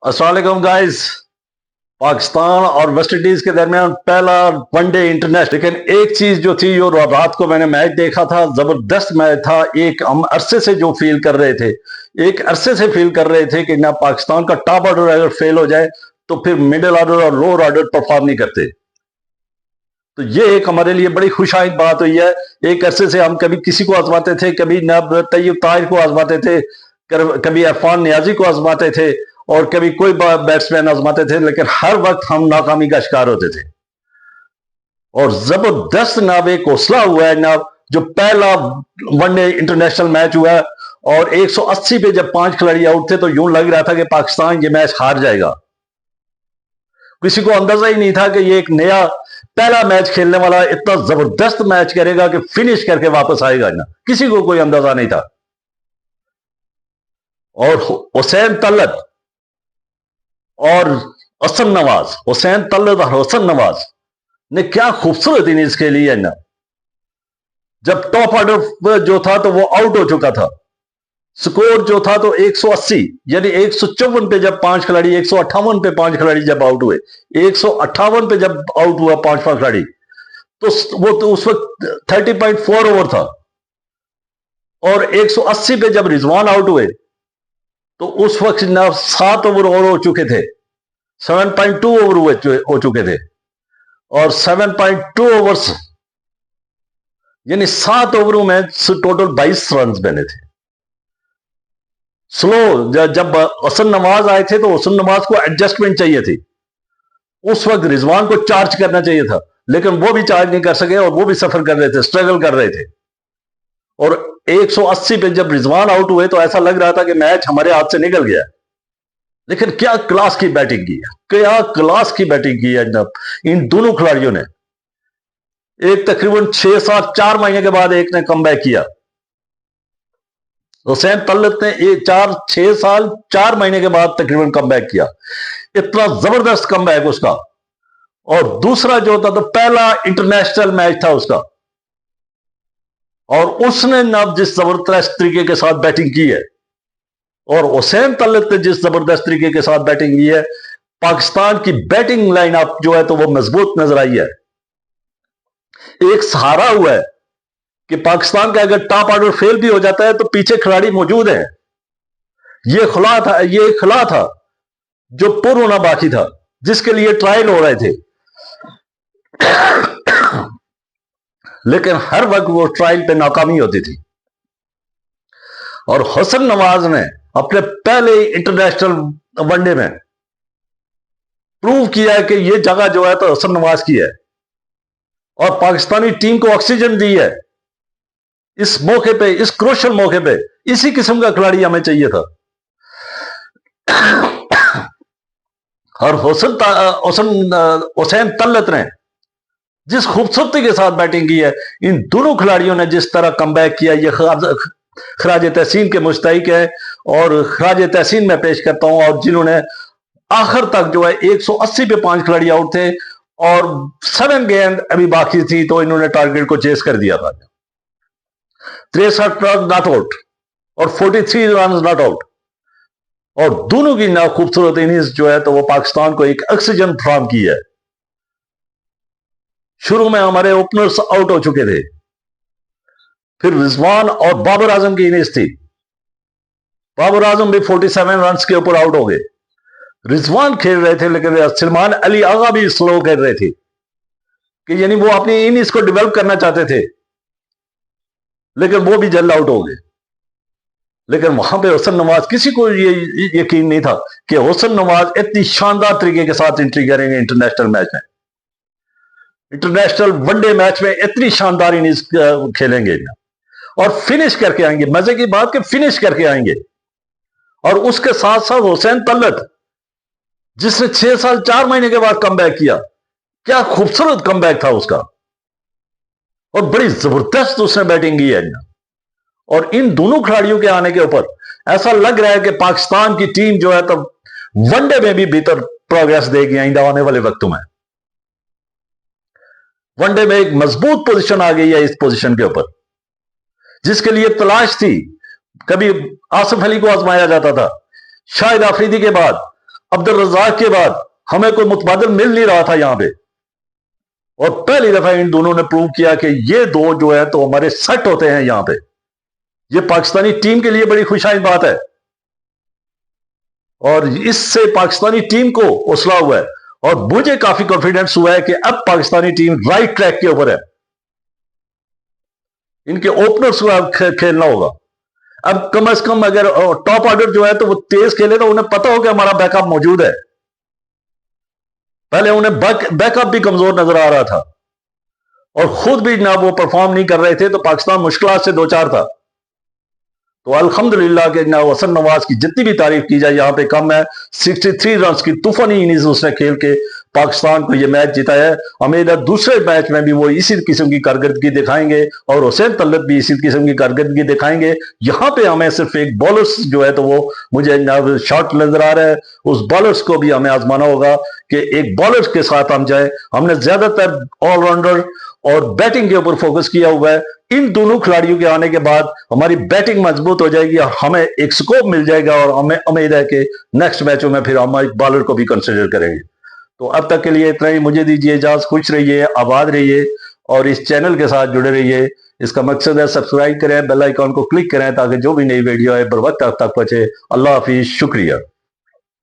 अस्सलाम वालेकुम गाइस। पाकिस्तान और वेस्ट इंडीज के दरमियान पहला वनडे इंटरनेशनल, लेकिन एक चीज जो थी, जो रात को मैंने मैच देखा था, जबरदस्त मैच था। एक हम अरसे से जो फील कर रहे थे, एक अरसे से फील कर रहे थे कि ना पाकिस्तान का टॉप ऑर्डर अगर फेल हो जाए तो फिर मिडिल ऑर्डर और लोअर ऑर्डर परफॉर्म नहीं करते। तो ये एक हमारे लिए बड़ी खुशाइद बात हुई है। एक अरसे से हम कभी किसी को आजमाते थे, कभी नब तैयब ताहिर को आजमाते थे, कभी इरफान नियाजी को आजमाते थे और कभी कोई बैट्समैन आजमाते थे, लेकिन हर वक्त हम नाकामी का शिकार होते थे। और जबरदस्त नाब एक हौसला हुआ है नाब, जो पहला वनडे इंटरनेशनल मैच हुआ है और 180 पे जब 5 खिलाड़ी आउट थे तो यूं लग रहा था कि पाकिस्तान ये मैच हार जाएगा। किसी को अंदाजा ही नहीं था कि ये एक नया पहला मैच खेलने वाला इतना जबरदस्त मैच करेगा कि फिनिश करके वापस आएगा ना, किसी को कोई अंदाजा नहीं था। और हुसैन तलत और हसन नवाज, हुसैन तलत और हसन नवाज ने क्या खूबसूरत इनिंग्स खेली है ना। जब टॉप ऑर्डर जो था तो वो आउट हो चुका था, स्कोर जो था तो 180 यानी 154 पे जब 5 खिलाड़ी, 158 पे 5 खिलाड़ी जब आउट हुए, 158 पे जब आउट हुआ 5वां खिलाड़ी, तो वो तो उस वक्त 30.4 ओवर था। और 180 पे जब रिजवान आउट हुए तो उस वक्त ना 7 ओवर और हो चुके थे, 7.2 ओवर हो चुके थे। और 7.2 ओवर्स यानी 7 ओवरों में टोटल 22 रन बने थे। स्लो जब हसन नवाज आए थे तो हसन नवाज को एडजस्टमेंट चाहिए थी, उस वक्त रिजवान को चार्ज करना चाहिए था, लेकिन वो भी चार्ज नहीं कर सके और वो भी सफर कर रहे थे, स्ट्रगल कर रहे थे। और 180 पे जब रिजवान आउट हुए तो ऐसा लग रहा था कि मैच हमारे हाथ से निकल गया। लेकिन क्या क्लास की बैटिंग की है, क्या क्लास की बैटिंग की है जनाब इन दोनों खिलाड़ियों ने। एक तकरीबन 6-7 4 महीने के बाद एक ने कम बैक किया। हुसैन तलत ने 6 साल 4 महीने के बाद तकरीबन कम बैक किया। इतना जबरदस्त कम बैक उसका। और दूसरा जो था तो पहला इंटरनेशनल मैच था उसका, और उसने ना जिस जबरदस्त तरीके के साथ बैटिंग की है, और हुसैन तलत ने जिस जबरदस्त तरीके के साथ बैटिंग की है, पाकिस्तान की बैटिंग लाइन अप जो है तो वो मजबूत नजर आई है। एक सहारा हुआ है कि पाकिस्तान का अगर टॉप ऑर्डर फेल भी हो जाता है तो पीछे खिलाड़ी मौजूद हैं। ये खिला था जो पुर होना बाकी था, जिसके लिए ट्रायल हो रहे थे, लेकिन हर वक्त वो ट्रायल पे नाकामी होती थी। और हसन नवाज ने अपने पहले इंटरनेशनल वनडे में प्रूव किया है कि ये जगह जो है तो हसन नवाज की है, और पाकिस्तानी टीम को ऑक्सीजन दी है। इस मौके पे, इस क्रूशियल मौके पे इसी किस्म का खिलाड़ी हमें चाहिए था। और हुसैन तलत ने जिस खूबसूरती के साथ बैटिंग की है, इन दोनों खिलाड़ियों ने जिस तरह कमबैक किया, ये खराज तहसीन के मुस्तहिक है। और खराज तहसीन में पेश करता हूं, और जिन्होंने आखिर तक जो है 180 पे 5 खिलाड़ी आउट थे और 7 गेंद अभी बाकी थी तो इन्होंने टारगेट को चेस कर दिया था। 63 रन नॉट आउट और 43 रन नॉट आउट, और दोनों की ना खूबसूरत इनिंग्स जो है तो वो पाकिस्तान को एक ऑक्सीजन फराहम की है। शुरू में हमारे ओपनर्स आउट हो चुके थे, फिर रिजवान और बाबर आजम की इनिंग्स थी। बाबर आजम भी 47 रन के ऊपर आउट हो गए। रिजवान खेल रहे थे, लेकिन सलमान अली आगा भी स्लो कर रहे थे, कि यानी वो अपनी इनिंग्स को डेवलप करना चाहते थे, लेकिन वो भी जल्द आउट हो गए। लेकिन वहां पे हुसन नवाज, किसी को ये यकीन नहीं था कि हुसन नवाज इतनी शानदार तरीके के साथ एंट्री करेंगे इंटरनेशनल मैच में, इंटरनेशनल वनडे मैच में इतनी शानदार इनिंग्स खेलेंगे और फिनिश करके आएंगे। मजे की बात कि फिनिश करके आएंगे। और उसके साथ साथ हुसैन तलत, जिसने 6 साल 4 महीने के बाद कम बैक किया, क्या खूबसूरत कम बैक था उसका, और बड़ी जबरदस्त उसने बैटिंग की है। और इन दोनों खिलाड़ियों के आने के ऊपर ऐसा लग रहा है कि पाकिस्तान की टीम जो है तो वनडे में भी बेहतर प्रोग्रेस देगी आइंदा आने वाले वक्तों में। वनडे में एक मजबूत पोजीशन आ गई है इस पोजीशन के ऊपर, जिसके लिए तलाश थी। कभी आसिफ अली को आजमाया जाता था, शाहिद आफरीदी के बाद, अब्दुल रज़ाक के बाद हमें कोई मुतबादिल मिल नहीं रहा था यहां पे, और पहली दफा इन दोनों ने प्रूव किया कि ये दो जो है तो हमारे सेट होते हैं यहां पे। ये पाकिस्तानी टीम के लिए बड़ी खुशहाल बात है, और इससे पाकिस्तानी टीम को हौसला हुआ है, और मुझे काफी कॉन्फिडेंस हुआ है कि अब पाकिस्तानी टीम राइट ट्रैक के ऊपर है। इनके ओपनर्स को अब खेलना होगा। अब कम से कम अगर टॉप ऑर्डर जो है तो वो तेज खेले तो उन्हें पता हो कि हमारा बैकअप मौजूद है। पहले उन्हें बैकअप भी कमजोर नजर आ रहा था और खुद भी ना वो परफॉर्म नहीं कर रहे थे, तो पाकिस्तान मुश्किलात से दो चार था। तो अल्हम्दुलिल्लाह के ना हसन नवाज की जितनी भी तारीफ की जाए यहां पे कम है। 63 रन की तूफानी इनिंग्स उसने खेल के पाकिस्तान को ये मैच जिताया है। उम्मीद है दूसरे मैच में भी वो इसी किस्म की कारकर्दगी दिखाएंगे, और हुसैन तलत भी इसी किस्म की कारकर्दगी दिखाएंगे। यहां पे हमें सिर्फ एक बॉलर्स जो है तो वो मुझे शॉट नजर आ रहा है, उस बॉलर्स को भी हमें आजमाना होगा कि एक बॉलर्स के साथ हम जाए। हमने ज्यादातर ऑलराउंडर और बैटिंग के ऊपर फोकस किया हुआ है। इन दोनों खिलाड़ियों के आने के बाद हमारी बैटिंग मजबूत हो जाएगी और हमें एक स्कोप मिल जाएगा, और हमें उम्मीद है कि नेक्स्ट मैचों में फिर हम एक बॉलर को भी कंसिडर करेंगे। तो अब तक के लिए इतना ही, मुझे दीजिए इजाजत। खुश रहिए, आबाद रहिए और इस चैनल के साथ जुड़े रहिए। इसका मकसद है सब्सक्राइब करें, बेल आइकॉन को क्लिक करें ताकि जो भी नई वीडियो है बर वक्त आप तक पहुंचे। अल्लाह हाफिज, शुक्रिया।